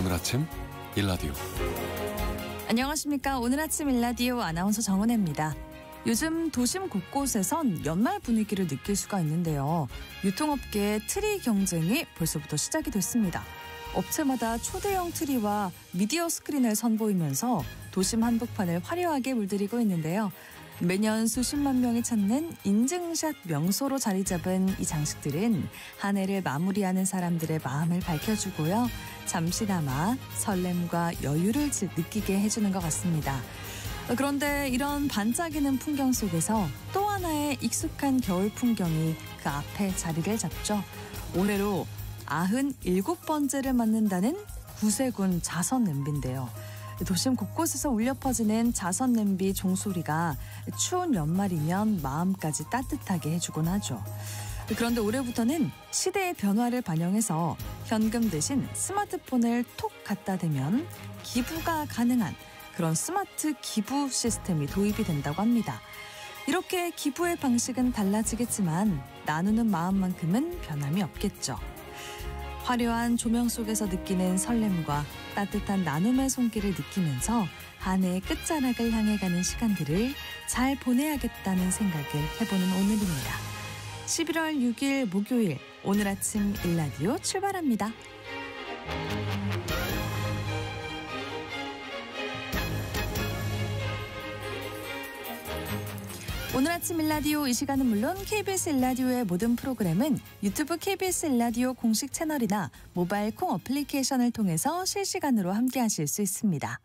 오늘 아침 일라디오. 안녕하십니까. 오늘 아침 일라디오 아나운서 정은혜입니다. 요즘 도심 곳곳에선 연말 분위기를 느낄 수가 있는데요. 유통업계의 트리 경쟁이 벌써부터 시작이 됐습니다. 업체마다 초대형 트리와 미디어 스크린을 선보이면서 도심 한복판을 화려하게 물들이고 있는데요. 매년 수십만 명이 찾는 인증샷 명소로 자리 잡은 이 장식들은 한 해를 마무리하는 사람들의 마음을 밝혀주고요. 잠시나마 설렘과 여유를 느끼게 해주는 것 같습니다. 그런데 이런 반짝이는 풍경 속에서 또 하나의 익숙한 겨울 풍경이 그 앞에 자리를 잡죠. 올해로 97번째를 맞는다는 구세군 자선 냄비인데요. 도심 곳곳에서 울려 퍼지는 자선 냄비 종소리가 추운 연말이면 마음까지 따뜻하게 해주곤 하죠. 그런데 올해부터는 시대의 변화를 반영해서 현금 대신 스마트폰을 톡 갖다 대면 기부가 가능한 그런 스마트 기부 시스템이 도입이 된다고 합니다. 이렇게 기부의 방식은 달라지겠지만 나누는 마음만큼은 변함이 없겠죠. 화려한 조명 속에서 느끼는 설렘과 따뜻한 나눔의 손길을 느끼면서 한 해의 끝자락을 향해 가는 시간들을 잘 보내야겠다는 생각을 해보는 오늘입니다. 11월 6일 목요일 오늘 아침 일라디오 출발합니다. 오늘 아침 일라디오 이 시간은 물론 KBS 일라디오의 모든 프로그램은 유튜브 KBS 일라디오 공식 채널이나 모바일 콩 어플리케이션을 통해서 실시간으로 함께하실 수 있습니다.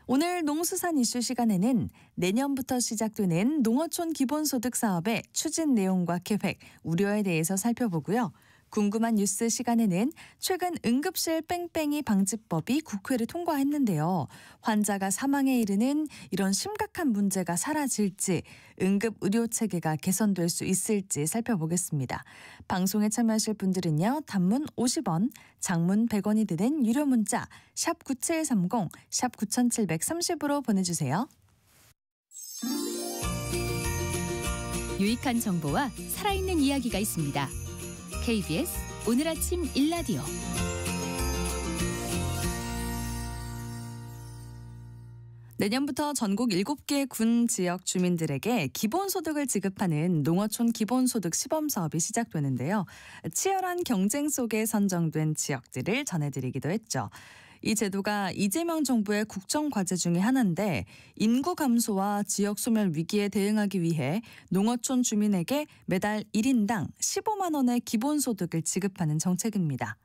오늘 농수산 이슈 시간에는 내년부터 시작되는 농어촌 기본소득 사업의 추진 내용과 계획, 우려에 대해서 살펴보고요. 궁금한 뉴스 시간에는 최근 응급실 뺑뺑이 방지법이 국회를 통과했는데요. 환자가 사망에 이르는 이런 심각한 문제가 사라질지, 응급의료체계가 개선될 수 있을지 살펴보겠습니다. 방송에 참여하실 분들은요. 단문 50원, 장문 100원이 드는 유료 문자 샵 9730, 샵 9730으로 보내주세요. 유익한 정보와 살아있는 이야기가 있습니다. KBS 오늘 아침 일라디오. 내년부터 전국 7개 군 지역 주민들에게 기본소득을 지급하는 농어촌 기본소득 시범사업이 시작되는데요. 치열한 경쟁 속에 선정된 지역들을 전해드리기도 했죠. 이 제도가 이재명 정부의 국정과제 중에 하나인데 인구 감소와 지역 소멸 위기에 대응하기 위해 농어촌 주민에게 매달 1인당 15만 원의 기본소득을 지급하는 정책입니다.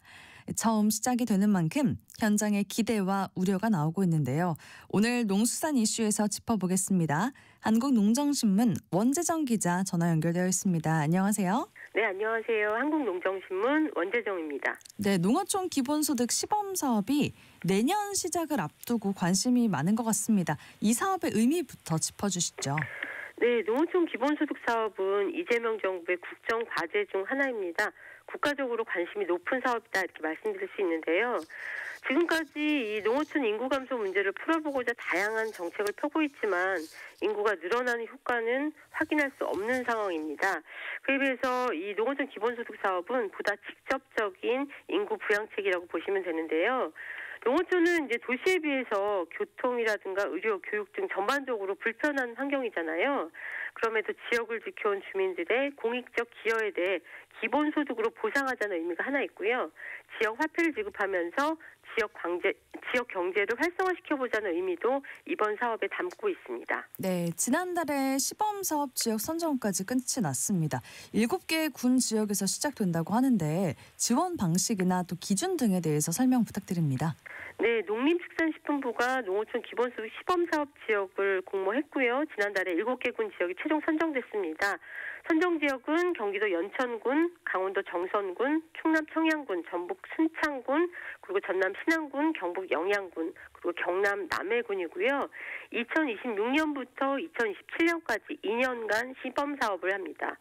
처음 시작이 되는 만큼 현장의 기대와 우려가 나오고 있는데요. 오늘 농수산 이슈에서 짚어보겠습니다. 한국농정신문 원재정 기자 전화 연결되어 있습니다. 안녕하세요. 네, 안녕하세요. 한국농정신문 원재정입니다. 네, 농어촌 기본소득 시범사업이 내년 시작을 앞두고 관심이 많은 것 같습니다. 이 사업의 의미부터 짚어주시죠. 네, 농어촌 기본소득 사업은 이재명 정부의 국정과제 중 하나입니다. 국가적으로 관심이 높은 사업이다 이렇게 말씀드릴 수 있는데요. 지금까지 이 농어촌 인구 감소 문제를 풀어보고자 다양한 정책을 펴고 있지만 인구가 늘어나는 효과는 확인할 수 없는 상황입니다. 그에 비해서 이 농어촌 기본소득 사업은 보다 직접적인 인구 부양책이라고 보시면 되는데요. 농어촌은 이제 도시에 비해서 교통이라든가 의료, 교육 등 전반적으로 불편한 환경이잖아요. 그럼에도 지역을 지켜온 주민들의 공익적 기여에 대해 기본소득으로 보상하자는 의미가 하나 있고요. 지역 화폐를 지급하면서 지역 경제를 활성화시켜보자는 의미도 이번 사업에 담고 있습니다. 네, 지난달에 시범사업 지역 선정까지 끝이 났습니다. 7개 군 지역에서 시작된다고 하는데 지원 방식이나 또 기준 등에 대해서 설명 부탁드립니다. 네, 농림축산식품부가 농어촌 기본소득 시범사업 지역을 공모했고요. 지난달에 7개 군 지역이 최종 선정됐습니다. 선정 지역은 경기도 연천군, 강원도 정선군, 충남 청양군, 전북 순창군, 그리고 전남 신안군, 경북 영양군, 그리고 경남 남해군이고요. 2026년부터 2027년까지 2년간 시범 사업을 합니다.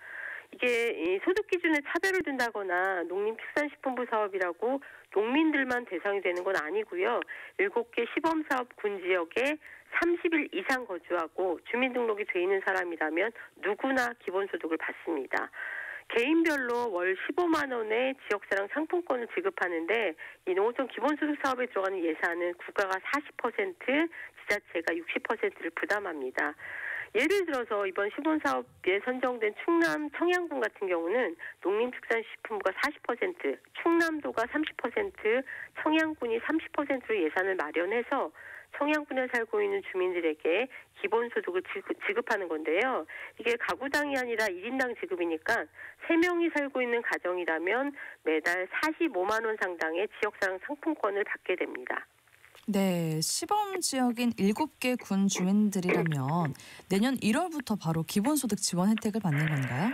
이게 소득 기준에 차별을 둔다거나 농림축산식품부 사업이라고 농민들만 대상이 되는 건 아니고요. 7개 시범사업 군 지역에 30일 이상 거주하고 주민등록이 돼 있는 사람이라면 누구나 기본소득을 받습니다. 개인별로 월 15만 원의 지역사랑 상품권을 지급하는데 이 농어촌 기본소득 사업에 들어가는 예산은 국가가 40%, 지자체가 60%를 부담합니다. 예를 들어서 이번 시범사업에 선정된 충남 청양군 같은 경우는 농림축산식품부가 40%, 충남도가 30%, 청양군이 30%로 예산을 마련해서 청양군에 살고 있는 주민들에게 기본소득을 지급하는 건데요. 이게 가구당이 아니라 1인당 지급이니까 3명이 살고 있는 가정이라면 매달 45만 원 상당의 지역사랑 상품권을 받게 됩니다. 네, 시범 지역인 7개 군 주민들이라면 내년 1월부터 바로 기본소득 지원 혜택을 받는 건가요?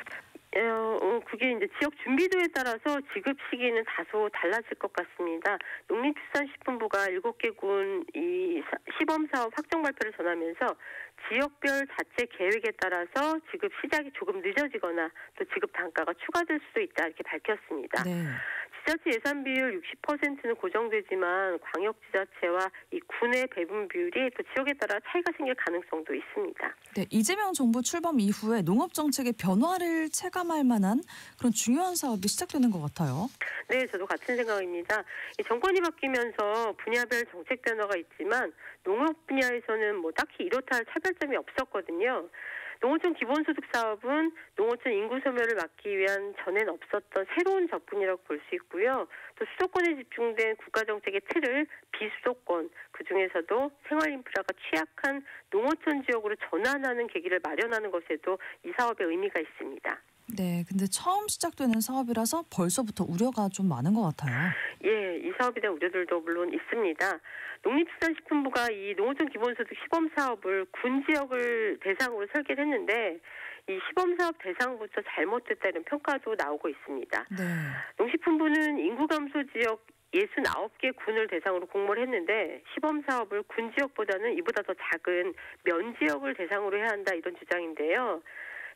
그게 이제 지역 준비도에 따라서 지급 시기는 다소 달라질 것 같습니다. 농림축산식품부가 7개 군 이 시범사업 확정 발표를 전하면서 지역별 자체 계획에 따라서 지급 시작이 조금 늦어지거나 또 지급 단가가 추가될 수도 있다 이렇게 밝혔습니다. 네. 지자체 예산 비율 60%는 고정되지만 광역지자체와 이 군의 배분 비율이 또 지역에 따라 차이가 생길 가능성도 있습니다. 네, 이재명 정부 출범 이후에 농업 정책의 변화를 체감할 만한 그런 중요한 사업이 시작되는 것 같아요. 네, 저도 같은 생각입니다. 이 정권이 바뀌면서 분야별 정책 변화가 있지만 농업 분야에서는 뭐 딱히 이렇다 할 차별점이 없었거든요. 농어촌 기본소득 사업은 농어촌 인구 소멸을 막기 위한 전엔 없었던 새로운 접근이라고 볼 수 있고요. 또 수도권에 집중된 국가정책의 틀을 비수도권, 그중에서도 생활인프라가 취약한 농어촌 지역으로 전환하는 계기를 마련하는 것에도 이 사업의 의미가 있습니다. 네, 근데 처음 시작되는 사업이라서 벌써부터 우려가 좀 많은 것 같아요. 예, 이 사업에 대한 우려들도 물론 있습니다. 농림축산식품부가 이 농어촌 기본소득 시범사업을 군 지역을 대상으로 설계를 했는데 이 시범사업 대상부터 잘못됐다 이런 평가도 나오고 있습니다. 네. 농식품부는 인구 감소 지역 69개 군을 대상으로 공모를 했는데 시범사업을 군 지역보다는 이보다 더 작은 면 지역을 대상으로 해야 한다 이런 주장인데요.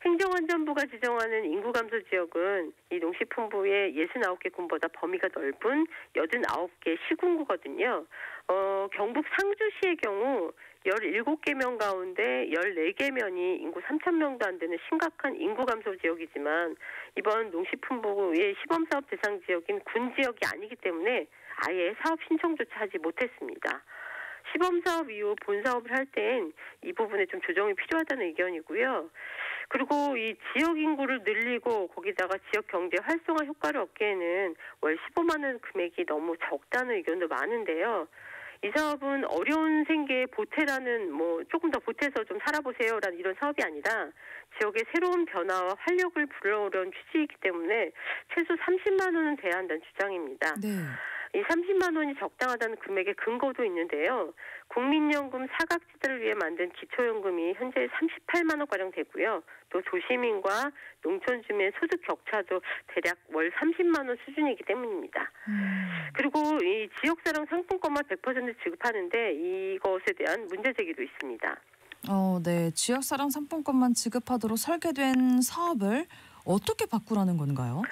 행정안전부가 지정하는 인구 감소 지역은 이 농식품부의 69개 군보다 범위가 넓은 89개 시군구거든요. 경북 상주시의 경우 17개 면 가운데 14개 면이 인구 3,000명도 안 되는 심각한 인구 감소 지역이지만 이번 농식품부의 시범사업 대상 지역인 군 지역이 아니기 때문에 아예 사업 신청조차 하지 못했습니다. 시범사업 이후 본사업을 할 땐 이 부분에 좀 조정이 필요하다는 의견이고요. 그리고 이 지역 인구를 늘리고 거기다가 지역 경제 활성화 효과를 얻기에는 월 15만 원 금액이 너무 적다는 의견도 많은데요. 이 사업은 어려운 생계에 보태라는 조금 더 보태서 좀 살아보세요라는 이런 사업이 아니라 지역의 새로운 변화와 활력을 불러오려는 취지이기 때문에 최소 30만 원은 돼야 한다는 주장입니다. 네. 이 30만 원이 적당하다는 금액의 근거도 있는데요. 국민연금 사각지대를 위해 만든 기초연금이 현재 38만 원가량 되고요. 또 도시민과 농촌 주민의 소득 격차도 대략 월 30만 원 수준이기 때문입니다. 그리고 이 지역사랑 상품권만 100% 지급하는데 이것에 대한 문제 제기도 있습니다. 네. 지역사랑 상품권만 지급하도록 설계된 사업을 어떻게 바꾸라는 건가요?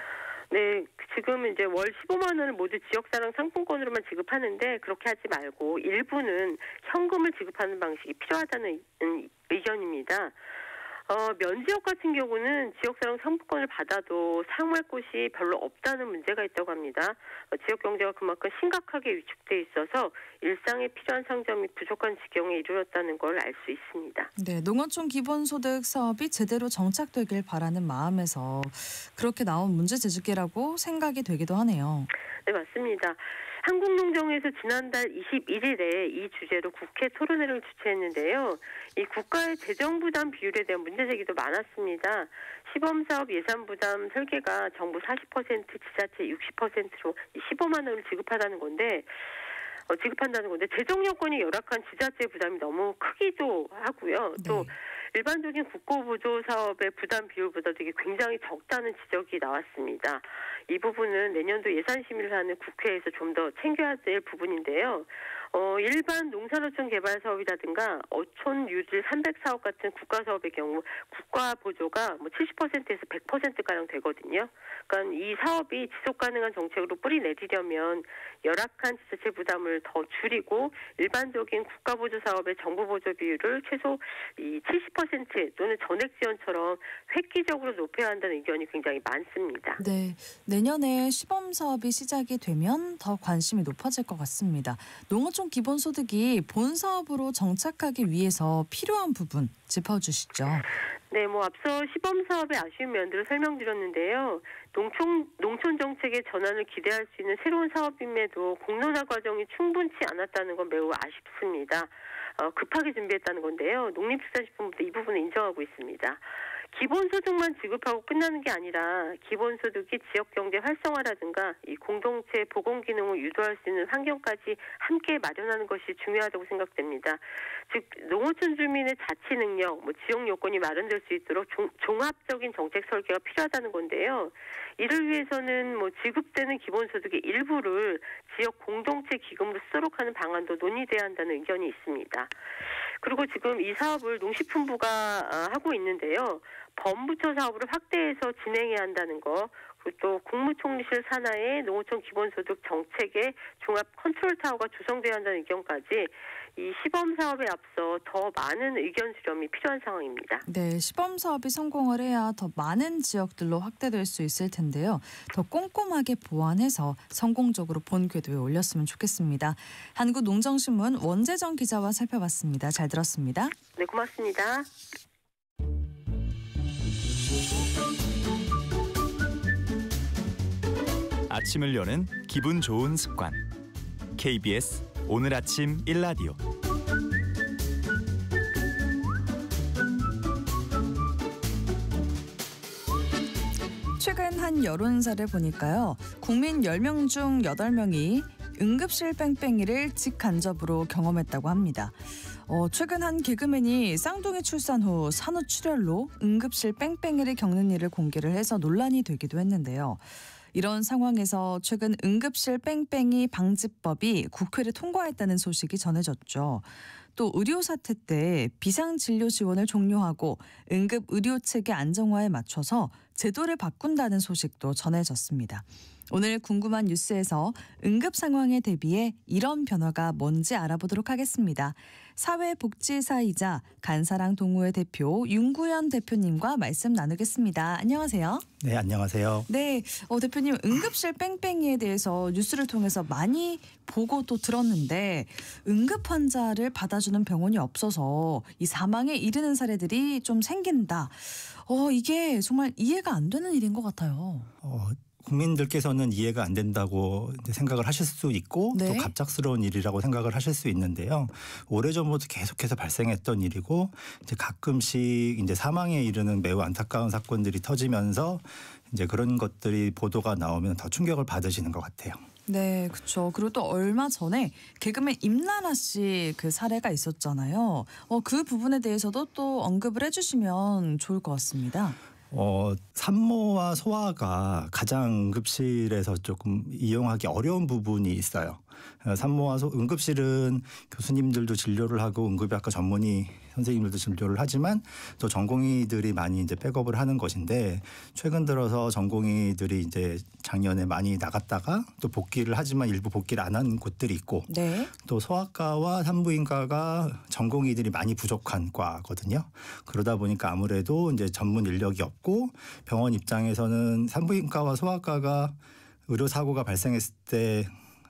네, 지금 이제 월 15만 원을 모두 지역사랑 상품권으로만 지급하는데 그렇게 하지 말고 일부는 현금을 지급하는 방식이 필요하다는 의견입니다. 면지역 같은 경우는 지역사랑 상품권을 받아도 사용할 곳이 별로 없다는 문제가 있다고 합니다. 지역 경제가 그만큼 심각하게 위축돼 있어서 일상에 필요한 상점이 부족한 지경에 이르렀다는 걸 알 수 있습니다. 네, 농어촌 기본소득 사업이 제대로 정착되길 바라는 마음에서 그렇게 나온 문제 제기라고 생각이 되기도 하네요. 네, 맞습니다. 한국농정에서 지난달 21일에 이 주제로 국회 토론회를 주최했는데요. 이 국가의 재정 부담 비율에 대한 문제 제기도 많았습니다. 시범사업 예산 부담 설계가 정부 40%, 지자체 60%로 15만 원을 지급한다는 건데 재정 여건이 열악한 지자체 부담이 너무 크기도 하고요. 또 일반적인 국고보조 사업의 부담 비율보다 되게 굉장히 적다는 지적이 나왔습니다. 이 부분은 내년도 예산 심의를 하는 국회에서 좀 더 챙겨야 될 부분인데요. 일반 농산어촌 개발 사업이라든가 어촌 유질 300사업 같은 국가 사업의 경우 국가 보조가 70%에서 100%가량 되거든요. 그러니까 이 사업이 지속 가능한 정책으로 뿌리 내리려면 열악한 지자체 부담을 더 줄이고 일반적인 국가 보조 사업의 정부 보조 비율을 최소 이 70% 또는 전액 지원처럼 획기적으로 높여야 한다는 의견이 굉장히 많습니다. 네, 내년에 시범 사업이 시작이 되면 더 관심이 높아질 것 같습니다. 농어촌 기본소득이 본 사업으로 정착하기 위해서 필요한 부분 짚어주시죠. 네, 앞서 시범 사업의 아쉬운 면들을 설명드렸는데요. 농촌 정책의 전환을 기대할 수 있는 새로운 사업임에도 공론화 과정이 충분치 않았다는 건 매우 아쉽습니다. 급하게 준비했다는 건데요. 농림축산식품부도 이 부분을 인정하고 있습니다. 기본소득만 지급하고 끝나는 게 아니라 기본소득이 지역경제 활성화라든가 이 공동체 보건 기능을 유도할 수 있는 환경까지 함께 마련하는 것이 중요하다고 생각됩니다. 즉 농어촌 주민의 자치 능력, 지역 요건이 마련될 수 있도록 종합적인 정책 설계가 필요하다는 건데요. 이를 위해서는 지급되는 기본소득의 일부를 지역 공동체 기금으로 쓰도록 하는 방안도 논의돼야 한다는 의견이 있습니다. 그리고 지금 이 사업을 농식품부가 하고 있는데요. 범부처 사업으로 확대해서 진행해야 한다는 거, 그리고 또 국무총리실 산하의 농어촌 기본소득 정책의 종합 컨트롤 타워가 조성돼야 한다는 의견까지 이 시범 사업에 앞서 더 많은 의견 수렴이 필요한 상황입니다. 네, 시범 사업이 성공을 해야 더 많은 지역들로 확대될 수 있을 텐데요. 더 꼼꼼하게 보완해서 성공적으로 본 궤도에 올렸으면 좋겠습니다. 한국농정신문 원재정 기자와 살펴봤습니다. 잘 들었습니다. 네, 고맙습니다. 아침을 여는 기분 좋은 습관. KBS 오늘 아침 1라디오. 최근 한 여론사를 보니까요. 국민 10명 중 8명이 응급실 뺑뺑이를 직간접으로 경험했다고 합니다. 최근 한 개그맨이 쌍둥이 출산 후 산후출혈로 응급실 뺑뺑이를 겪는 일을 공개를 해서 논란이 되기도 했는데요. 이런 상황에서 최근 응급실 뺑뺑이 방지법이 국회를 통과했다는 소식이 전해졌죠. 또 의료 사태 때 비상진료 지원을 종료하고 응급 의료 체계 안정화에 맞춰서 제도를 바꾼다는 소식도 전해졌습니다. 오늘 궁금한 뉴스에서 응급 상황에 대비해 이런 변화가 뭔지 알아보도록 하겠습니다. 사회복지사이자 간사랑 동호회 대표 윤구현 대표님과 말씀 나누겠습니다. 안녕하세요. 네, 안녕하세요. 네, 대표님 응급실 뺑뺑이에 대해서 뉴스를 통해서 많이 보고 또 들었는데 응급 환자를 받아주는 병원이 없어서 이 사망에 이르는 사례들이 좀 생긴다. 이게 정말 이해가 안 되는 일인 것 같아요. 국민들께서는 이해가 안 된다고 생각을 하실 수 있고 네. 또 갑작스러운 일이라고 생각을 하실 수 있는데요. 오래전부터 계속해서 발생했던 일이고 이제 가끔씩 이제 사망에 이르는 매우 안타까운 사건들이 터지면서 이제 그런 것들이 보도가 나오면 더 충격을 받으시는 것 같아요. 네, 그렇죠. 그리고 또 얼마 전에 개그맨 임나라 씨 그 사례가 있었잖아요. 그 부분에 대해서도 또 언급을 해주시면 좋을 것 같습니다. 산모와 소아가 가장 응급실에서 조금 이용하기 어려운 부분이 있어요. 산모와 응급실은 교수님들도 진료를 하고 응급의학과 전문의 선생님들도 진료를 하지만 또 전공의들이 많이 이제 백업을 하는 것인데 최근 들어서 전공의들이 이제 작년에 많이 나갔다가 또 복귀를 하지만 일부 복귀를 안 한 곳들이 있고 네. 또 소아과와 산부인과가 전공의들이 많이 부족한 과거든요. 그러다 보니까 아무래도 이제 전문 인력이 없고 병원 입장에서는 산부인과와 소아과가 의료 사고가 발생했을 때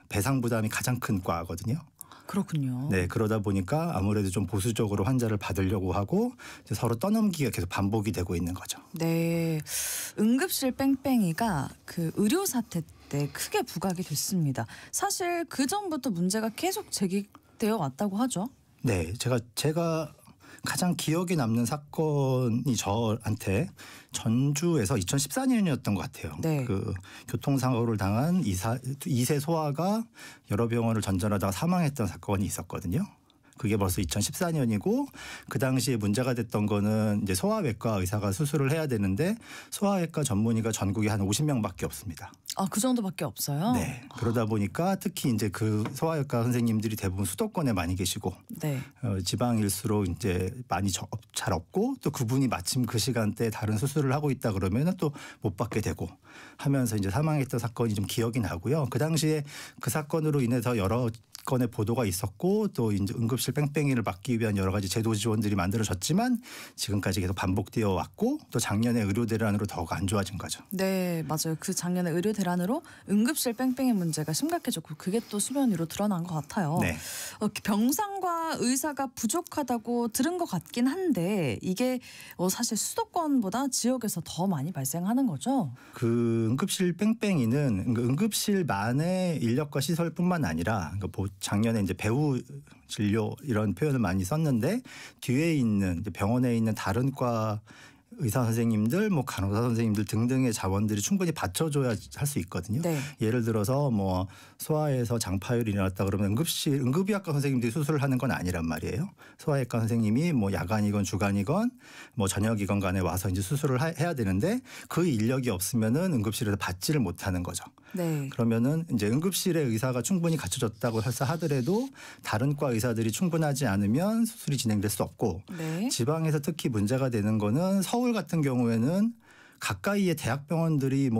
배상 부담이 가장 큰 과거든요. 그렇군요. 네, 그러다 보니까 아무래도 좀 보수적으로 환자를 받으려고 하고 이제 서로 떠넘기가 계속 반복이 되고 있는 거죠. 네, 응급실 뺑뺑이가 그 의료 사태 때 크게 부각이 됐습니다. 사실 그 전부터 문제가 계속 제기되어 왔다고 하죠. 네, 제가 가장 기억에 남는 사건이 저한테 전주에서 2014년이었던 것 같아요. 네. 그 교통사고를 당한 2세 소아가 여러 병원을 전전하다가 사망했던 사건이 있었거든요. 그게 벌써 2014년이고 그 당시에 문제가 됐던 거는 이제 소아외과 의사가 수술을 해야 되는데 소아외과 전문의가 전국에 한 50명밖에 없습니다. 아, 그 정도밖에 없어요? 네. 그러다 보니까 특히 이제 그 소아외과 선생님들이 대부분 수도권에 많이 계시고 네. 지방일수록 이제 많이 잘 없고 또 그분이 마침 그 시간대에 다른 수술을 하고 있다 그러면은 또 못 받게 되고 하면서 이제 사망했던 사건이 좀 기억이 나고요. 그 당시에 그 사건으로 인해서 여러 건의 보도가 있었고 또 이제 응급실 뺑뺑이를 막기 위한 여러 가지 제도 지원들이 만들어졌지만 지금까지 계속 반복되어 왔고 또 작년에 의료 대란으로 더욱 안 좋아진 거죠. 네, 맞아요. 그 작년에 의료 대란으로 응급실 뺑뺑이 문제가 심각해졌고 그게 또 수면 위로 드러난 것 같아요. 네. 병상과 의사가 부족하다고 들은 것 같긴 한데 이게 사실 수도권보다 지역에서 더 많이 발생하는 거죠? 그 응급실 뺑뺑이는 응급실만의 인력과 시설뿐만 아니라 작년에 이제 배후 진료 이런 표현을 많이 썼는데 뒤에 있는 이제 병원에 있는 다른 과 의사 선생님들, 간호사 선생님들 등등의 자원들이 충분히 받쳐줘야 할 수 있거든요. 네. 예를 들어서 소아에서 장파열이 일어났다 그러면 응급의학과 선생님들이 수술을 하는 건 아니란 말이에요. 소아외과 선생님이 야간이건 주간이건 저녁이건 간에 와서 이제 수술을 해야 되는데 그 인력이 없으면은 응급실에서 받지를 못하는 거죠. 네. 그러면은 이제 응급실에 의사가 충분히 갖춰졌다고 하더라도 다른 과 의사들이 충분하지 않으면 수술이 진행될 수 없고 네. 지방에서 특히 문제가 되는 거는 서울 같은 경우에는 가까이에 대학병원들이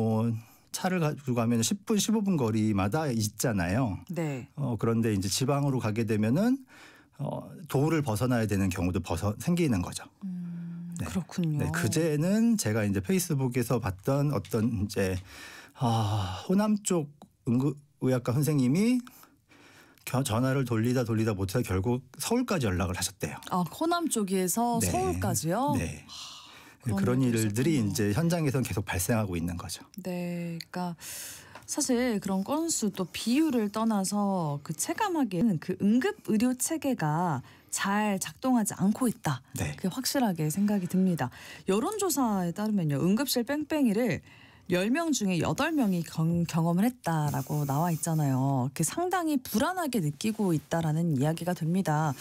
차를 가지고 가면 10분, 15분 거리마다 있잖아요. 네. 그런데 이제 지방으로 가게 되면은 도를 벗어나야 되는 경우도 생기는 거죠. 네. 그렇군요. 네, 그제는 제가 이제 페이스북에서 봤던 어떤 이제 호남 쪽 응급의학과 선생님이 전화를 돌리다 못해서 결국 서울까지 연락을 하셨대요. 아, 호남 쪽에서 네. 서울까지요? 네. 그런 그런 일도 일들이 있었군요. 이제 현장에서는 계속 발생하고 있는 거죠. 네, 그러니까 사실 그런 건수 또 비율을 떠나서 체감하기에는 그 응급 의료 체계가 잘 작동하지 않고 있다. 네. 그게 확실하게 생각이 듭니다. 여론조사에 따르면요, 응급실 뺑뺑이를 10명 중에 8명이 경험을 했다라고 나와 있잖아요. 상당히 불안하게 느끼고 있다라는 이야기가 됩니다.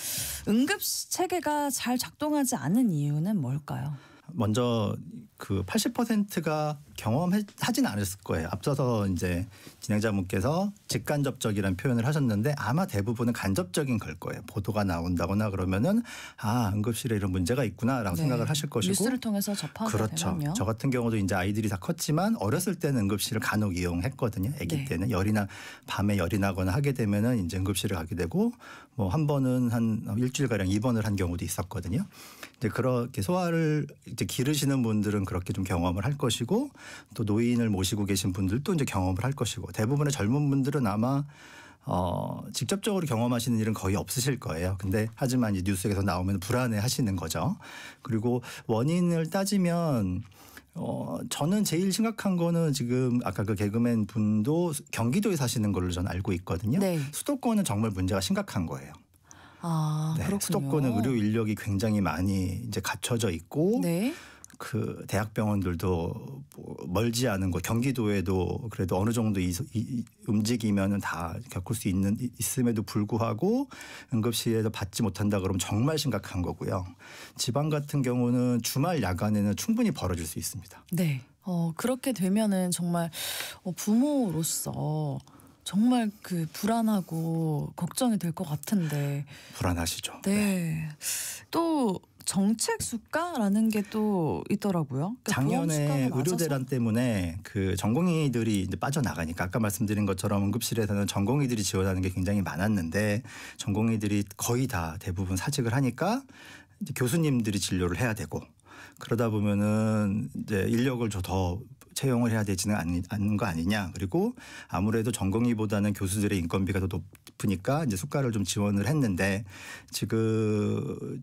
응급 체계가 잘 작동하지 않는 이유는 뭘까요? 먼저 그 80%가 경험하진 않았을 거예요. 앞서서 이제 진행자분께서 직간접적이라는 표현을 하셨는데 아마 대부분은 간접적인 걸 거예요. 보도가 나온다거나 그러면은 응급실에 이런 문제가 있구나라고 네. 생각을 하실 것이고 뉴스를 통해서 접하게 그렇죠. 되면요. 저 같은 경우도 이제 아이들이 다 컸지만 어렸을 때는 응급실을 간혹 이용했거든요. 아기 네. 때는 밤에 열이 나거나 하게 되면은 이제 응급실에 가게 되고 한 번은 한 일주일 가량 입원을 한 경우도 있었거든요. 이제 그렇게 소아를 이제 기르시는 분들은 그렇게 좀 경험을 할 것이고 또 노인을 모시고 계신 분들도 이제 경험을 할 것이고 대부분의 젊은 분들은 아마 직접적으로 경험하시는 일은 거의 없으실 거예요. 근데 하지만 이제 뉴스에서 나오면 불안해 하시는 거죠. 그리고 원인을 따지면 저는 제일 심각한 거는 지금 아까 그 개그맨 분도 경기도에 사시는 걸로 저는 알고 있거든요. 네. 수도권은 정말 문제가 심각한 거예요. 네, 그렇군요. 수도권은 의료 인력이 굉장히 많이 이제 갖춰져 있고 네. 그 대학병원들도 멀지 않은 곳 경기도에도 그래도 어느 정도 움직이면은 다 겪을 수 있음에도 불구하고 응급실에서 받지 못한다 그러면 정말 심각한 거고요. 지방 같은 경우는 주말 야간에는 충분히 벌어질 수 있습니다. 네. 그렇게 되면은 정말 부모로서 정말 불안하고 걱정이 될 것 같은데. 불안하시죠. 네. 또 정책 수가라는 게 또 있더라고요. 작년에 의료 대란 때문에 그 전공의들이 이제 빠져나가니까 아까 말씀드린 것처럼 응급실에서는 전공의들이 지원하는 게 굉장히 많았는데 전공의들이 거의 다 대부분 사직을 하니까 이제 교수님들이 진료를 해야 되고 그러다 보면은 이제 인력을 더 채용을 해야 되지는 않는 거 아니냐. 그리고 아무래도 전공의보다는 교수들의 인건비가 더 높으니까 이제 수가를 좀 지원을 했는데 지금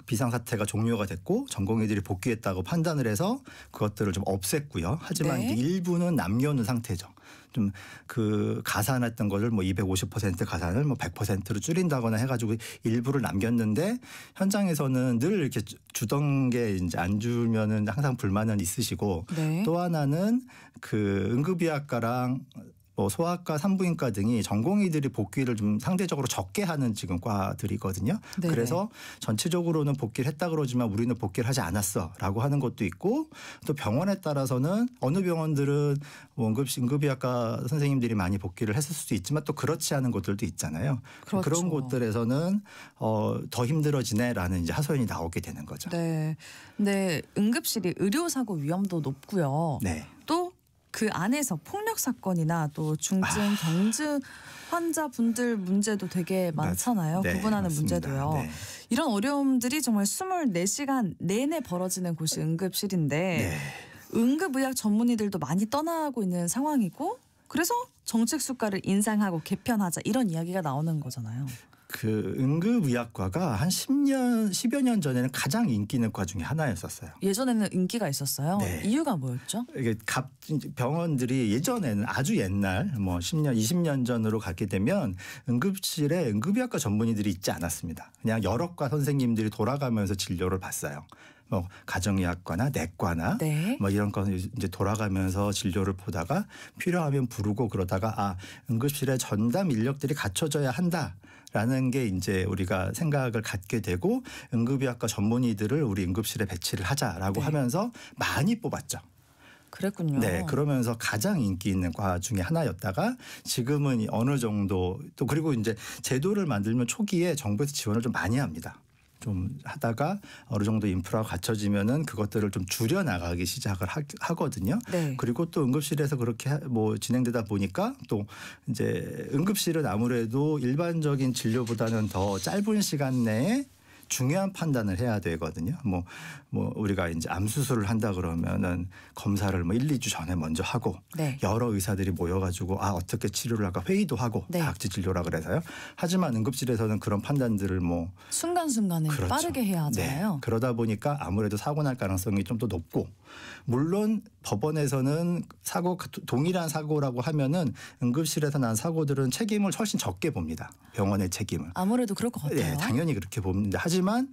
비상사태가 종료가 됐고 전공의들이 복귀했다고 판단을 해서 그것들을 좀 없앴고요. 하지만 네. 이제 일부는 남겨놓은 상태죠. 좀 가산했던 거를 250% 가산을 100%로 줄인다거나 해가지고 일부를 남겼는데 현장에서는 늘 이렇게 주던 게 이제 안 주면은 항상 불만은 있으시고 네. 또 하나는 그 응급의학과랑 뭐 소아과, 산부인과 등이 전공의들이 복귀를 좀 상대적으로 적게 하는 지금 과들이거든요. 네네. 그래서 전체적으로는 복귀를 했다 그러지만 우리는 복귀를 하지 않았어라고 하는 것도 있고 또 병원에 따라서는 어느 병원들은 뭐 응급의학과 선생님들이 많이 복귀를 했을 수도 있지만 또 그렇지 않은 곳들도 있잖아요. 그렇죠. 그런 곳들에서는 더 힘들어지네라는 이제 하소연이 나오게 되는 거죠. 네. 네, 응급실이 의료사고 위험도 높고요. 네. 또 그 안에서 폭력 사건이나 또 중증 경증 환자분들 문제도 되게 많잖아요. 네, 구분하는 맞습니다. 문제도요. 네. 이런 어려움들이 정말 24시간 내내 벌어지는 곳이 응급실인데 네. 응급의학 전문의들도 많이 떠나고 있는 상황이고 그래서 정책 수가를 인상하고 개편하자 이런 이야기가 나오는 거잖아요. 그 응급의학과가 한 10여 년 전에는 가장 인기 있는 과 중에 하나였었어요. 예전에는 인기가 있었어요. 네. 이유가 뭐였죠? 이게 병원들이 예전에는 아주 옛날 뭐 10년, 20년 전으로 가게 되면 응급실에 응급의학과 전문의들이 있지 않았습니다. 그냥 여러 과 선생님들이 돌아가면서 진료를 봤어요. 뭐 가정의학과나 내과나 네. 뭐 이런 거 이제 돌아가면서 진료를 보다가 필요하면 부르고 그러다가 응급실에 전담 인력들이 갖춰져야 한다라는 게 이제 우리가 생각을 갖게 되고 응급의학과 전문의들을 우리 응급실에 배치를 하자라고 네. 하면서 많이 뽑았죠. 그랬군요. 네, 그러면서 가장 인기 있는 과 중에 하나였다가 지금은 어느 정도 또 그리고 이제 제도를 만들면 초기에 정부에서 지원을 좀 많이 합니다. 좀 하다가 어느 정도 인프라가 갖춰지면은 그것들을 좀 줄여 나가기 시작을 하거든요. 네. 그리고 또 응급실에서 그렇게 뭐 진행되다 보니까 또 이제 응급실은 아무래도 일반적인 진료보다는 더 짧은 시간 내에 중요한 판단을 해야 되거든요. 뭐 우리가 이제 암 수술을 한다 그러면은 검사를 뭐 1, 2주 전에 먼저 하고 네. 여러 의사들이 모여가지고 어떻게 치료를 할까 회의도 하고 네. 다각지 진료라 그래서요. 하지만 응급실에서는 그런 판단들을 뭐 순간순간에 그렇죠. 빠르게 해야 하잖아요. 네. 그러다 보니까 아무래도 사고 날 가능성이 좀 더 높고 물론 법원에서는 동일한 사고라고 하면은 응급실에서 난 사고들은 책임을 훨씬 적게 봅니다. 병원의 책임을. 아무래도 그럴 것 같아요. 네, 당연히 그렇게 봅니다. 하지만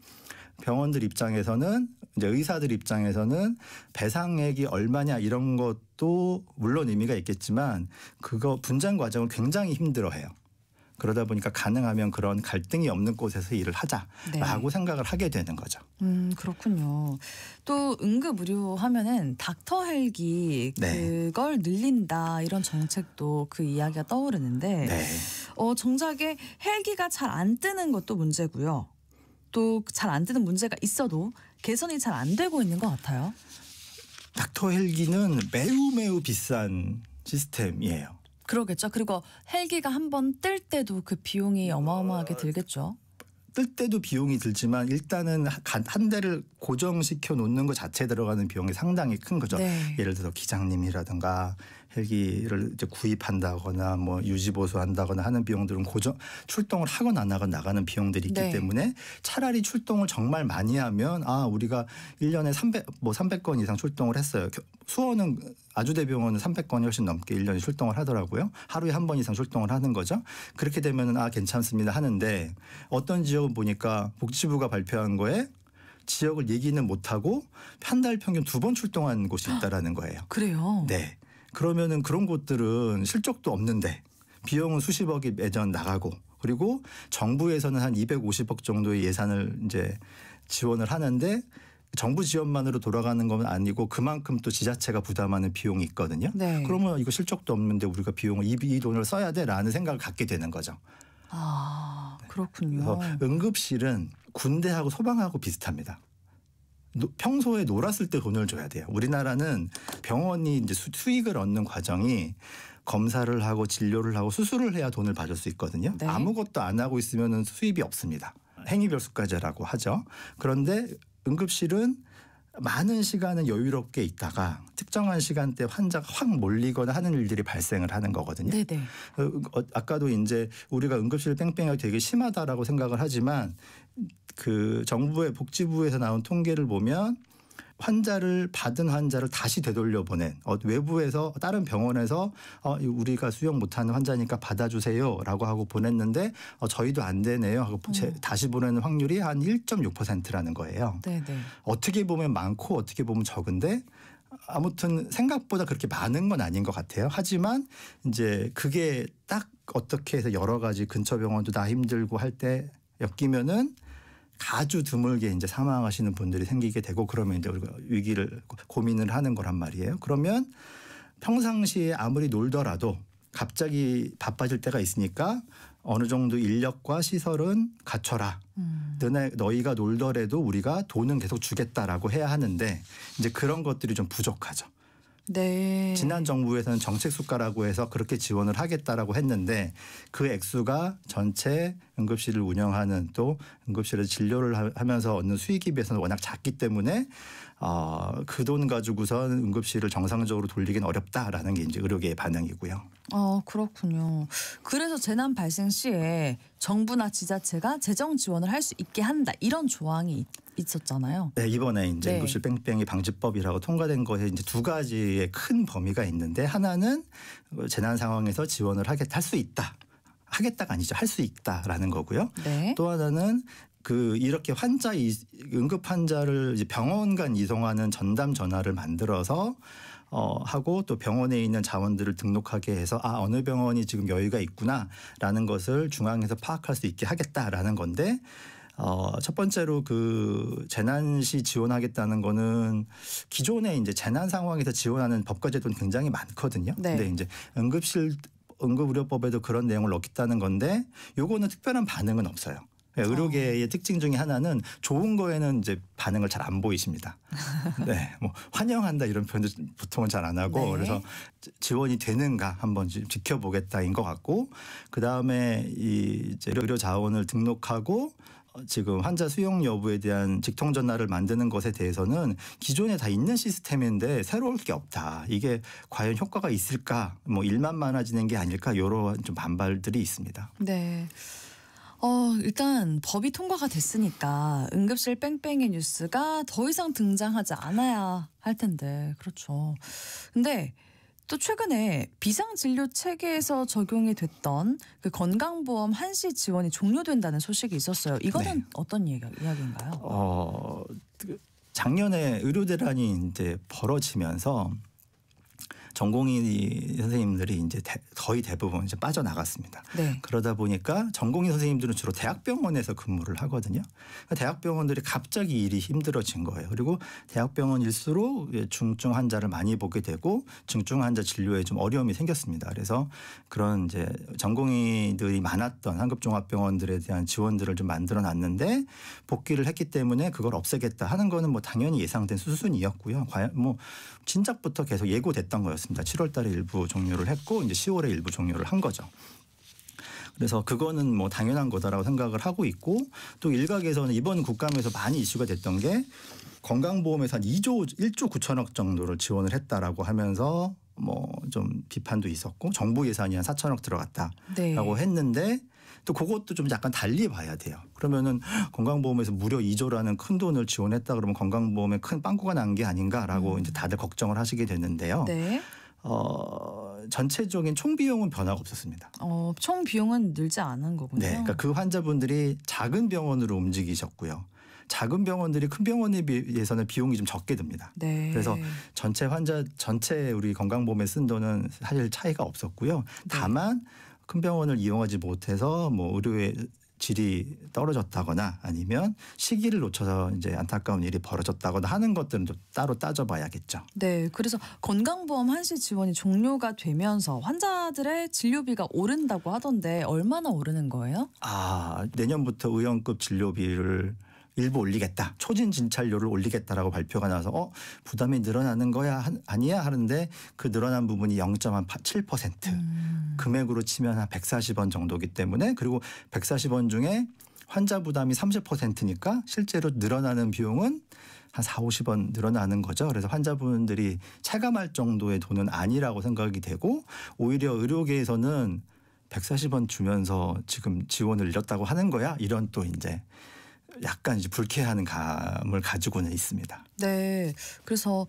병원들 입장에서는 이제 의사들 입장에서는 배상액이 얼마냐 이런 것도 물론 의미가 있겠지만 그거 분장 과정을 굉장히 힘들어해요. 그러다 보니까 가능하면 그런 갈등이 없는 곳에서 일을 하자라고 생각을 하게 되는 거죠. 그렇군요. 또 응급의료 하면은 닥터 헬기 네. 그걸 늘린다 이런 정책도 그 이야기가 떠오르는데 네. 정작에 헬기가 잘 안 뜨는 것도 문제고요. 또 잘 안 뜨는 문제가 있어도 개선이 잘 안 되고 있는 것 같아요. 닥터 헬기는 매우 비싼 시스템이에요. 그러겠죠. 그리고 헬기가 한번 뜰 때도 그 비용이 어마어마하게 들겠죠. 뜰 때도 비용이 들지만 일단은 한 대를 고정시켜 놓는 것 자체에 들어가는 비용이 상당히 큰 거죠. 네. 예를 들어서 기장님이라든가 헬기를 이제 구입한다거나 뭐 유지보수한다거나 하는 비용들은 출동을 하거나 안 하거나 나가는 비용들이 있기 네. 때문에 차라리 출동을 정말 많이 하면 우리가 1년에 300건 이상 출동을 했어요. 수원은 아주대병원은 300건이 훨씬 넘게 1년에 출동을 하더라고요. 하루에 한 번 이상 출동을 하는 거죠. 그렇게 되면은 괜찮습니다 하는데 어떤 지역은 보니까 복지부가 발표한 거에 지역을 얘기는 못하고 한 달 평균 2번 출동한 곳이 있다라는 거예요. 그래요. 네. 그러면은 그런 곳들은 실적도 없는데 비용은 수십억이 매년 나가고 그리고 정부에서는 한 250억 정도의 예산을 이제 지원을 하는데 정부 지원만으로 돌아가는 건 아니고 그만큼 또 지자체가 부담하는 비용이 있거든요. 네. 그러면 이거 실적도 없는데 우리가 비용을 이 돈을 써야 돼라는 생각을 갖게 되는 거죠. 그렇군요. 그래서 응급실은 군대하고 소방하고 비슷합니다. 평소에 놀았을 때 돈을 줘야 돼요. 우리나라는 병원이 이제 수익을 얻는 과정이 검사를 하고 진료를 하고 수술을 해야 돈을 받을 수 있거든요. 네. 아무것도 안 하고 있으면 수입이 없습니다. 행위별수가제라고 하죠. 그런데 응급실은 많은 시간은 여유롭게 있다가 특정한 시간대 환자가 확 몰리거나 하는 일들이 발생을 하는 거거든요. 네네. 아까도 이제 우리가 응급실 뺑뺑이가 되게 심하다라고 생각을 하지만 그 정부의 복지부에서 나온 통계를 보면 받은 환자를 다시 되돌려 보낸 외부에서 다른 병원에서 우리가 수용 못하는 환자니까 받아주세요라고 하고 보냈는데 저희도 안 되네요 하고 다시 보내는 확률이 한 1.6%라는 거예요. 네네. 어떻게 보면 많고 어떻게 보면 적은데 아무튼 생각보다 그렇게 많은 건 아닌 것 같아요. 하지만 이제 그게 딱 어떻게 해서 여러 가지 근처 병원도 다 힘들고 할 때 엮이면은 아주 드물게 이제 사망하시는 분들이 생기게 되고 그러면 이제 우리가 위기를 고민을 하는 거란 말이에요. 그러면 평상시에 아무리 놀더라도 갑자기 바빠질 때가 있으니까 어느 정도 인력과 시설은 갖춰라. 너희가 놀더라도 우리가 돈은 계속 주겠다라고 해야 하는데 이제 그런 것들이 좀 부족하죠. 네. 지난 정부에서는 정책 수가라고 해서 그렇게 지원을 하겠다라고 했는데 그 액수가 전체 응급실을 운영하는 또 응급실에서 진료를 하면서 얻는 수익에 비해서는 워낙 작기 때문에 그 돈 가지고선 응급실을 정상적으로 돌리기는 어렵다라는 게 이제 의료계의 반응이고요. 그렇군요. 그래서 재난 발생 시에 정부나 지자체가 재정 지원을 할 수 있게 한다 이런 조항이 있었잖아요. 네, 이번에 이제 네. 응급실 뺑뺑이 방지법이라고 통과된 것에 이제 두 가지의 큰 범위가 있는데 하나는 재난 상황에서 지원을 할 수 있다. 하겠다가 아니죠. 할 수 있다라는 거고요. 네. 또 하나는 이렇게 응급 환자를 이제 병원 간 이송하는 전담 전화를 만들어서 하고 또 병원에 있는 자원들을 등록하게 해서 어느 병원이 지금 여유가 있구나라는 것을 중앙에서 파악할 수 있게 하겠다라는 건데 첫 번째로 그 재난 시 지원하겠다는 거는 기존에 이제 재난 상황에서 지원하는 법과 제도는 굉장히 많거든요. 네. 근데 이제 응급의료법에도 그런 내용을 넣겠다는 건데 요거는 특별한 반응은 없어요. 의료계의 특징 중에 하나는 좋은 거에는 이제 반응을 잘 안 보이십니다. 네, 뭐 환영한다 이런 표현도 보통은 잘 안 하고 네. 그래서 지원이 되는가 한번 지켜보겠다인 것 같고 그 다음에 이제 의료 자원을 등록하고 지금 환자 수용 여부에 대한 직통 전화를 만드는 것에 대해서는 기존에 다 있는 시스템인데 새로울 게 없다. 이게 과연 효과가 있을까? 뭐 일만 많아지는 게 아닐까? 이런 좀 반발들이 있습니다. 네. 일단 법이 통과가 됐으니까 응급실 뺑뺑이 뉴스가 더 이상 등장하지 않아야 할 텐데 그렇죠. 근데 또 최근에 비상진료 체계에서 적용이 됐던 그 건강보험 한시 지원이 종료된다는 소식이 있었어요. 이거는 네. 어떤 이야기인가요? 작년에 의료대란이 이제 벌어지면서 전공의 선생님들이 이제 거의 대부분 이제 빠져나갔습니다. 네. 그러다 보니까 전공의 선생님들은 주로 대학병원에서 근무를 하거든요. 그러니까 대학병원들이 갑자기 일이 힘들어진 거예요. 그리고 대학병원일수록 중증 환자를 많이 보게 되고 중증 환자 진료에 좀 어려움이 생겼습니다. 그래서 그런 이제 전공의들이 많았던 한급종합병원들에 대한 지원들을 좀 만들어놨는데 복귀를 했기 때문에 그걸 없애겠다 하는 거는 뭐 당연히 예상된 수순이었고요. 과연 뭐 진작부터 계속 예고됐던 거였습니다. 7월 달에 일부 종료를 했고 이제 10월에 일부 종료를 한 거죠. 그래서 그거는 뭐 당연한 거다라고 생각을 하고 있고 또 일각에서는 이번 국감에서 많이 이슈가 됐던 게 건강보험에서 한 1조 9천억 정도를 지원을 했다라고 하면서 뭐 좀 비판도 있었고 정부 예산이 한 4천억 들어갔다라고 네. 했는데 또 그것도 좀 약간 달리 봐야 돼요. 그러면은 건강보험에서 무려 2조라는 큰 돈을 지원했다 그러면 건강보험에 큰 빵꾸가 난 게 아닌가라고 이제 다들 걱정을 하시게 됐는데요. 네. 전체적인 총 비용은 변화가 없었습니다. 총 비용은 늘지 않은 거군요. 네, 그러니까 그 환자분들이 작은 병원으로 움직이셨고요. 작은 병원들이 큰 병원에 비해서는 비용이 좀 적게 듭니다. 네. 그래서 전체 우리 건강보험에 쓴 돈은 사실 차이가 없었고요. 다만 큰 병원을 이용하지 못해서 뭐 의료의 질이 떨어졌다거나 아니면 시기를 놓쳐서 이제 안타까운 일이 벌어졌다거나 하는 것들은 또 따로 따져봐야겠죠. 네, 그래서 건강보험 한시 지원이 종료가 되면서 환자들의 진료비가 오른다고 하던데 얼마나 오르는 거예요? 내년부터 의원급 진료비를 일부 올리겠다. 초진 진찰료를 올리겠다라고 발표가 나서 부담이 늘어나는 거야 아니야 하는데 그 늘어난 부분이 0.7% 금액으로 치면 한 140원 정도이기 때문에 그리고 140원 중에 환자 부담이 30%니까 실제로 늘어나는 비용은 한 40-50원 늘어나는 거죠. 그래서 환자분들이 체감할 정도의 돈은 아니라고 생각이 되고 오히려 의료계에서는 140원 주면서 지금 지원을 잃었다고 하는 거야 이런 또 이제 약간 이제 불쾌한 감을 가지고는 있습니다. 네, 그래서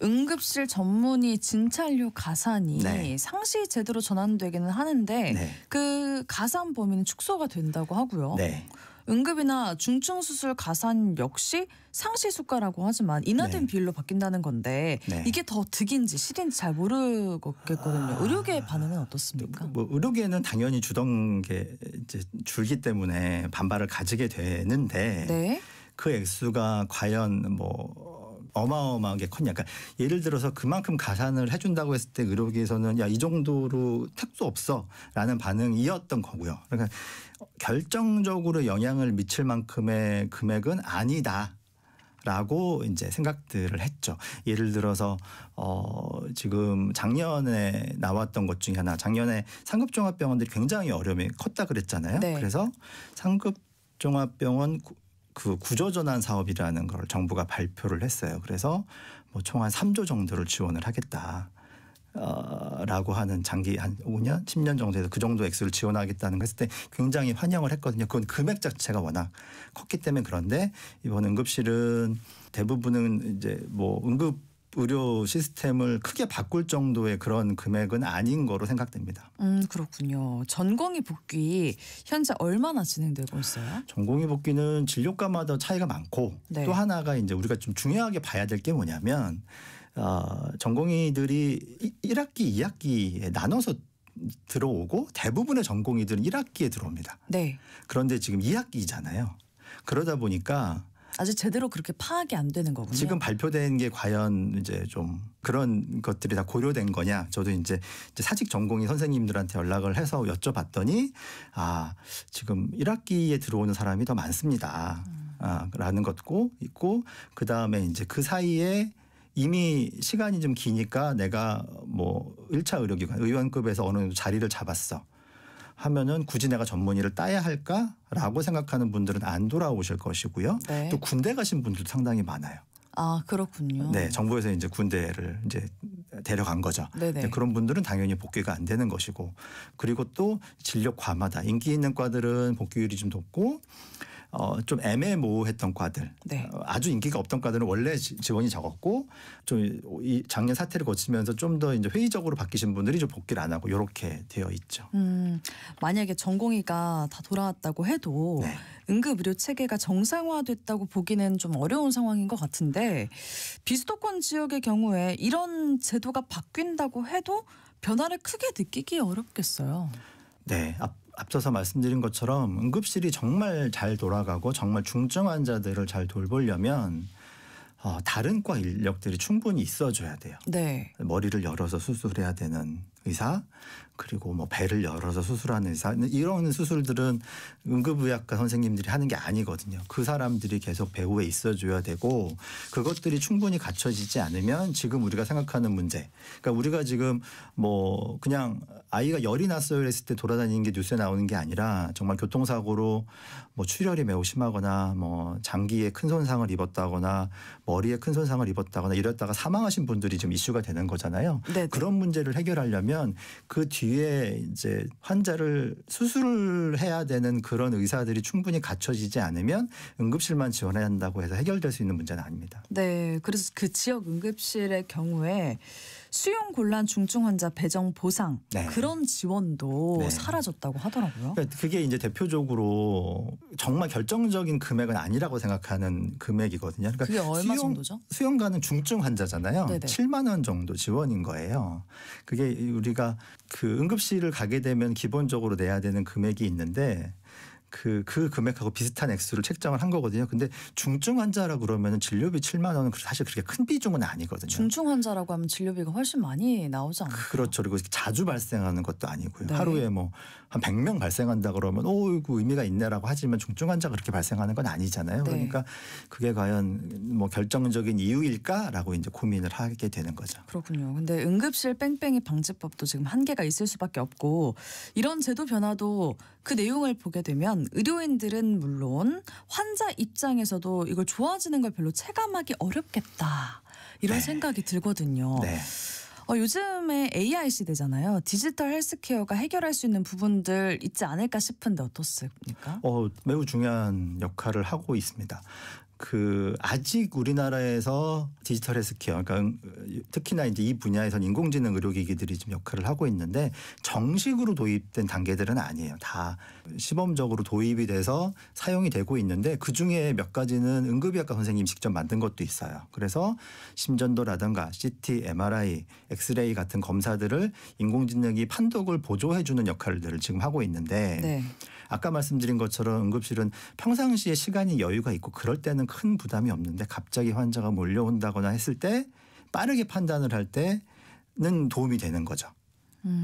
응급실 전문의 진찰료 가산이 네. 상시 제도로 전환되기는 하는데 네. 그 가산 범위는 축소가 된다고 하고요. 네. 응급이나 중증 수술 가산 역시 상시 수가라고 하지만 인하된 네. 비율로 바뀐다는 건데 네. 이게 더 득인지 실인지 잘 모르겠거든요. 의료계 반응은 어떻습니까? 뭐 의료계는 당연히 주던 게 이제 줄기 때문에 반발을 가지게 되는데 네. 그 액수가 과연 뭐 어마어마하게 컸냐. 그러니까 예를 들어서 그만큼 가산을 해준다고 했을 때 의료계에서는 야, 이 정도로 택도 없어라는 반응이었던 거고요. 그러니까 결정적으로 영향을 미칠 만큼의 금액은 아니다. 라고 이제 생각들을 했죠. 예를 들어서 지금 작년에 나왔던 것 중에 하나, 작년에 상급종합병원들이 굉장히 어려움이 컸다 그랬잖아요. 네. 그래서 상급종합병원 그 구조전환 사업이라는 걸 정부가 발표를 했어요. 그래서 뭐 총 한 3조 정도를 지원을 하겠다. 라고 하는 장기 한 5년, 10년 정도에서 그 정도 액수를 지원하겠다는 거 했을 때 굉장히 환영을 했거든요. 그건 금액 자체가 워낙 컸기 때문에. 그런데 이번 응급실은 대부분은 이제 뭐 응급 의료 시스템을 크게 바꿀 정도의 그런 금액은 아닌 거로 생각됩니다. 그렇군요. 전공의 복귀 현재 얼마나 진행되고 있어요? 전공의 복귀는 진료과마다 차이가 많고 네. 또 하나가 이제 우리가 좀 중요하게 봐야 될 게 뭐냐면 전공의들이 1학기, 2학기에 나눠서 들어오고 대부분의 전공의들은 1학기에 들어옵니다. 네. 그런데 지금 2학기잖아요. 그러다 보니까 아직 제대로 그렇게 파악이 안 되는 거군요. 지금 발표된 게 과연 이제 좀 그런 것들이 다 고려된 거냐. 저도 이제 사직 전공의 선생님들한테 연락을 해서 여쭤봤더니 지금 1학기에 들어오는 사람이 더 많습니다. 라는 것고 있고 그다음에 이제 그 사이에 이미 시간이 좀 기니까 내가 뭐 1차 의료기관 의원급에서 어느 정도 자리를 잡았어 하면은 굳이 내가 전문의를 따야 할까라고 생각하는 분들은 안 돌아오실 것이고요. 네. 또 군대 가신 분들도 상당히 많아요. 아, 그렇군요. 네, 정부에서 이제 군대를 이제 데려간 거죠. 네네. 그런 분들은 당연히 복귀가 안 되는 것이고, 그리고 또 진료과마다 인기 있는 과들은 복귀율이 좀 높고 좀 애매모호했던 과들, 네. 아주 인기가 없던 과들은 원래 지원이 적었고 좀 이 작년 사태를 거치면서 좀 더 이제 회의적으로 바뀌신 분들이 좀 복귀를 안 하고 이렇게 되어 있죠. 만약에 전공의가 다 돌아왔다고 해도 네. 응급의료 체계가 정상화됐다고 보기는 좀 어려운 상황인 것 같은데 비수도권 지역의 경우에 이런 제도가 바뀐다고 해도 변화를 크게 느끼기 어렵겠어요. 네. 앞서서 말씀드린 것처럼 응급실이 정말 잘 돌아가고 정말 중증 환자들을 잘 돌보려면 다른 과 인력들이 충분히 있어줘야 돼요. 네. 머리를 열어서 수술해야 되는 의사, 그리고 뭐 배를 열어서 수술하는 의사, 이런 수술들은 응급의학과 선생님들이 하는 게 아니거든요. 그 사람들이 계속 배후에 있어줘야 되고 그것들이 충분히 갖춰지지 않으면 지금 우리가 생각하는 문제, 그러니까 우리가 지금 뭐 그냥 아이가 열이 났어요 했을 때 돌아다니는 게 뉴스에 나오는 게 아니라 정말 교통사고로 뭐 출혈이 매우 심하거나 뭐 장기에 큰 손상을 입었다거나 머리에 큰 손상을 입었다거나 이랬다가 사망하신 분들이 좀 이슈가 되는 거잖아요. 네네. 그런 문제를 해결하려면 그 뒤에 이제 환자를 수술을 해야 되는 그런 의사들이 충분히 갖춰지지 않으면 응급실만 지원해야 한다고 해서 해결될 수 있는 문제는 아닙니다. 네. 그래서 그 지역 응급실의 경우에 수용 곤란 중증 환자 배정 보상 네. 그런 지원도 네. 사라졌다고 하더라고요. 그러니까 그게 이제 대표적으로 정말 결정적인 금액은 아니라고 생각하는 금액이거든요. 그러니까 그게 얼마 정도죠? 수용 가는 중증 환자잖아요. 네네. 7만 원 정도 지원인 거예요. 그게 우리가 그 응급실을 가게 되면 기본적으로 내야 되는 금액이 있는데 그 금액하고 비슷한 액수를 책정을 한 거거든요. 근데 중증 환자라 그러면 진료비 7만 원은 사실 그렇게 큰 비중은 아니거든요. 중증 환자라고 하면 진료비가 훨씬 많이 나오지 않나요? 그렇죠. 그리고 자주 발생하는 것도 아니고요. 네. 하루에 뭐 한 100명 발생한다 그러면 이거 의미가 있네라고 하지만 중증 환자가 그렇게 발생하는 건 아니잖아요. 네. 그러니까 그게 과연 뭐 결정적인 이유일까라고 이제 고민을 하게 되는 거죠. 그렇군요. 근데 응급실 뺑뺑이 방지법도 지금 한계가 있을 수밖에 없고 이런 제도 변화도 그 내용을 보게 되면 의료인들은 물론 환자 입장에서도 이걸 좋아지는 걸 별로 체감하기 어렵겠다. 이런 네. 생각이 들거든요. 네. 요즘에 AI 시대잖아요. 디지털 헬스케어가 해결할 수 있는 부분들 있지 않을까 싶은데 어떻습니까? 매우 중요한 역할을 하고 있습니다. 아직 우리나라에서 디지털 헬스케어, 그러니까 특히나 이제 이 분야에서는 인공지능 의료기기들이 좀 역할을 하고 있는데 정식으로 도입된 단계들은 아니에요. 다 시범적으로 도입이 돼서 사용이 되고 있는데 그 중에 몇 가지는 응급의학과 선생님이 직접 만든 것도 있어요. 그래서 심전도라든가 CT, MRI, 엑스레이 같은 검사들을 인공지능이 판독을 보조해주는 역할들을 지금 하고 있는데 네. 아까 말씀드린 것처럼 응급실은 평상시에 시간이 여유가 있고 그럴 때는 큰 부담이 없는데 갑자기 환자가 몰려온다거나 했을 때 빠르게 판단을 할 때는 도움이 되는 거죠.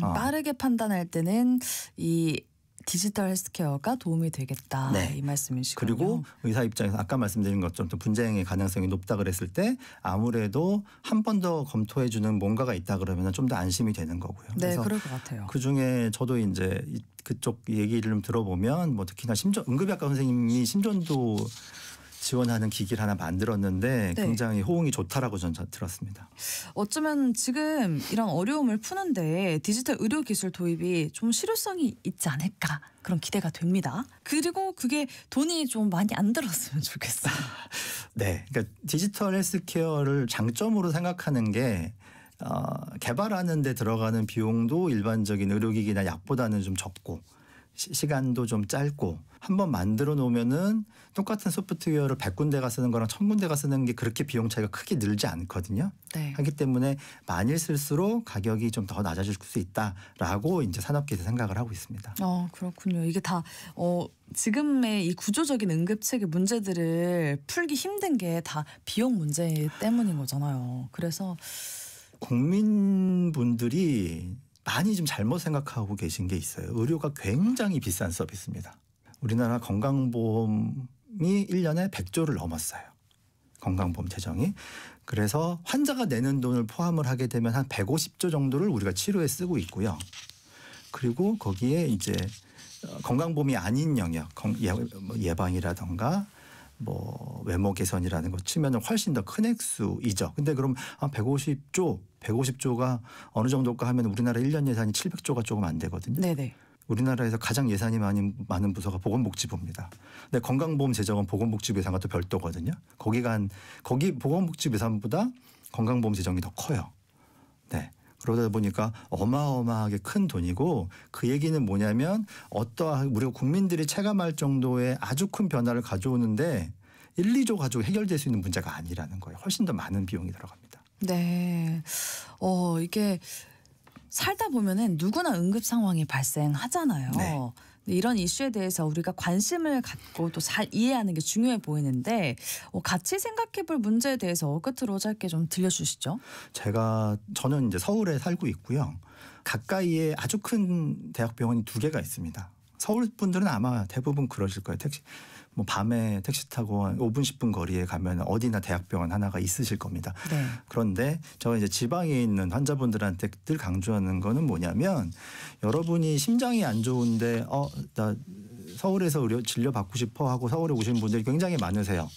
빠르게 판단할 때는 이 디지털 헬스케어가 도움이 되겠다. 네. 이 말씀이시군요. 그리고 의사 입장에서 아까 말씀드린 것처럼 또 분쟁의 가능성이 높다 그랬을 때 아무래도 한 번 더 검토해 주는 뭔가가 있다 그러면 좀 더 안심이 되는 거고요. 네, 그래서 그럴 것 같아요. 그중에 저도 이제 그쪽 얘기를 좀 들어보면 뭐 특히나 응급의학과 선생님이 심전도 지원하는 기기를 하나 만들었는데 네. 굉장히 호응이 좋다라고 전 들었습니다. 어쩌면 지금 이런 어려움을 푸는데 디지털 의료 기술 도입이 좀 실효성이 있지 않을까 그런 기대가 됩니다. 그리고 그게 돈이 좀 많이 안 들었으면 좋겠어요. 네, 그러니까 디지털 헬스케어를 장점으로 생각하는 게 개발하는 데 들어가는 비용도 일반적인 의료기기나 약보다는 좀 적고 시간도 좀 짧고 한번 만들어 놓으면은 똑같은 소프트웨어를 100군데가 쓰는 거랑 1000군데가 쓰는 게 그렇게 비용 차이가 크게 늘지 않거든요. 네. 하기 때문에 많이 쓸수록 가격이 좀 더 낮아질 수 있다라고 이제 산업계에서 생각을 하고 있습니다. 그렇군요. 이게 다 지금의 이 구조적인 응급체계 문제들을 풀기 힘든 게 다 비용 문제 때문인 거잖아요. 그래서 국민분들이 많이 좀 잘못 생각하고 계신 게 있어요. 의료가 굉장히 비싼 서비스입니다. 우리나라 건강보험이 1년에 100조를 넘었어요. 건강보험 재정이. 그래서 환자가 내는 돈을 포함을 하게 되면 한 150조 정도를 우리가 치료에 쓰고 있고요. 그리고 거기에 이제 건강보험이 아닌 영역, 예방이라던가 뭐 외모 개선이라는 거 치면은 훨씬 더 큰 액수이죠. 근데 그럼 한 150조가 어느 정도일까 하면 우리나라 1년 예산이 700조가 조금 안 되거든요. 네네. 우리나라에서 가장 예산이 많은 부서가 보건복지부입니다. 근데 건강보험 재정은 보건복지부 예산과 또 별도거든요. 거기 보건복지부 예산보다 건강보험 재정이 더 커요. 네. 그러다 보니까 어마어마하게 큰 돈이고 그 얘기는 뭐냐면 우리가 국민들이 체감할 정도의 아주 큰 변화를 가져오는데 1, 2조 가지고 해결될 수 있는 문제가 아니라는 거예요. 훨씬 더 많은 비용이 들어갑니다. 네. 이게 살다 보면은 누구나 응급 상황이 발생하잖아요. 네. 이런 이슈에 대해서 우리가 관심을 갖고 또 잘 이해하는 게 중요해 보이는데 같이 생각해볼 문제에 대해서 끝으로 짧게 좀 들려주시죠. 저는 이제 서울에 살고 있고요. 가까이에 아주 큰 대학병원이 2개가 있습니다. 서울 분들은 아마 대부분 그러실 거예요. 밤에 택시 타고 한 5분 10분 거리에 가면 어디나 대학병원 하나가 있으실 겁니다. 네. 그런데 제가 이제 지방에 있는 환자분들한테 늘 강조하는 거는 뭐냐면 여러분이 심장이 안 좋은데 나 서울에서 진료 받고 싶어 하고 서울에 오시는 분들이 굉장히 많으세요.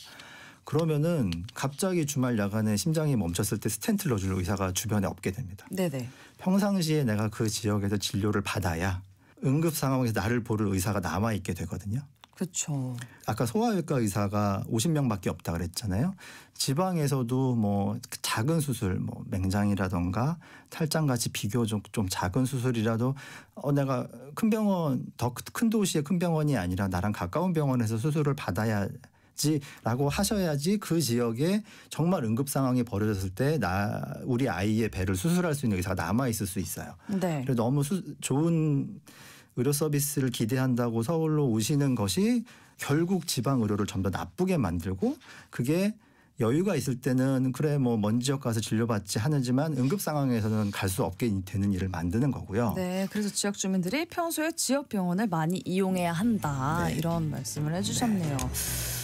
그러면은 갑자기 주말 야간에 심장이 멈췄을 때 스텐트를 넣어줄 의사가 주변에 없게 됩니다. 네네. 평상시에 내가 그 지역에서 진료를 받아야 응급 상황에서 나를 볼 의사가 남아 있게 되거든요. 그렇죠. 아까 소아외과 의사가 50명밖에 없다 그랬잖아요. 지방에서도 뭐 작은 수술, 뭐 맹장이라던가 탈장같이 비교적 좀 작은 수술이라도 내가 큰 병원, 더 큰 도시의 큰 병원이 아니라 나랑 가까운 병원에서 수술을 받아야지라고 하셔야지 그 지역에 정말 응급 상황이 벌어졌을 때 우리 아이의 배를 수술할 수 있는 의사가 남아 있을 수 있어요. 네. 그래서 너무 좋은 의료 서비스를 기대한다고 서울로 오시는 것이 결국 지방 의료를 좀 더 나쁘게 만들고 그게 여유가 있을 때는 그래 뭐 먼 지역 가서 진료받지 하지만 응급 상황에서는 갈 수 없게 되는 일을 만드는 거고요. 네, 그래서 지역 주민들이 평소에 지역 병원을 많이 이용해야 한다 네. 이런 말씀을 해주셨네요.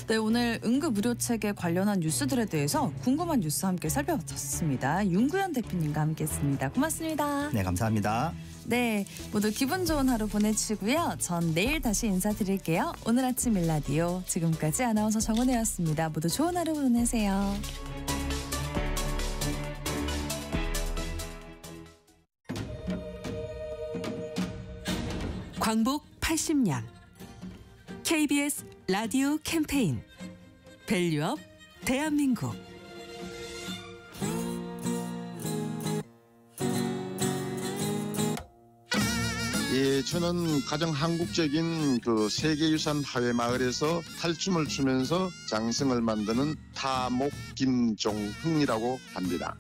네, 오늘 응급의료체계 관련한 뉴스들에 대해서 궁금한 뉴스 함께 살펴봤습니다. 윤구현 대표님과 함께했습니다. 고맙습니다. 네, 감사합니다. 네, 모두 기분 좋은 하루 보내시고요. 전 내일 다시 인사드릴게요. 오늘 아침 일라디오 지금까지 아나운서 정은혜였습니다. 모두 좋은 하루 보내세요. 광복 80년 KBS 라디오 캠페인 밸류업 대한민국. 예, 저는 가장 한국적인 그 세계유산 하회마을에서 탈춤을 추면서 장승을 만드는 타목 김종흥이라고 합니다.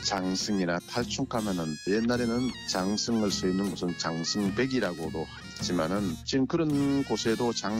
장승이나 탈춤가면은 옛날에는 장승을 써 있는 곳은 장승백이라고도 했지만은 지금 그런 곳에도 장승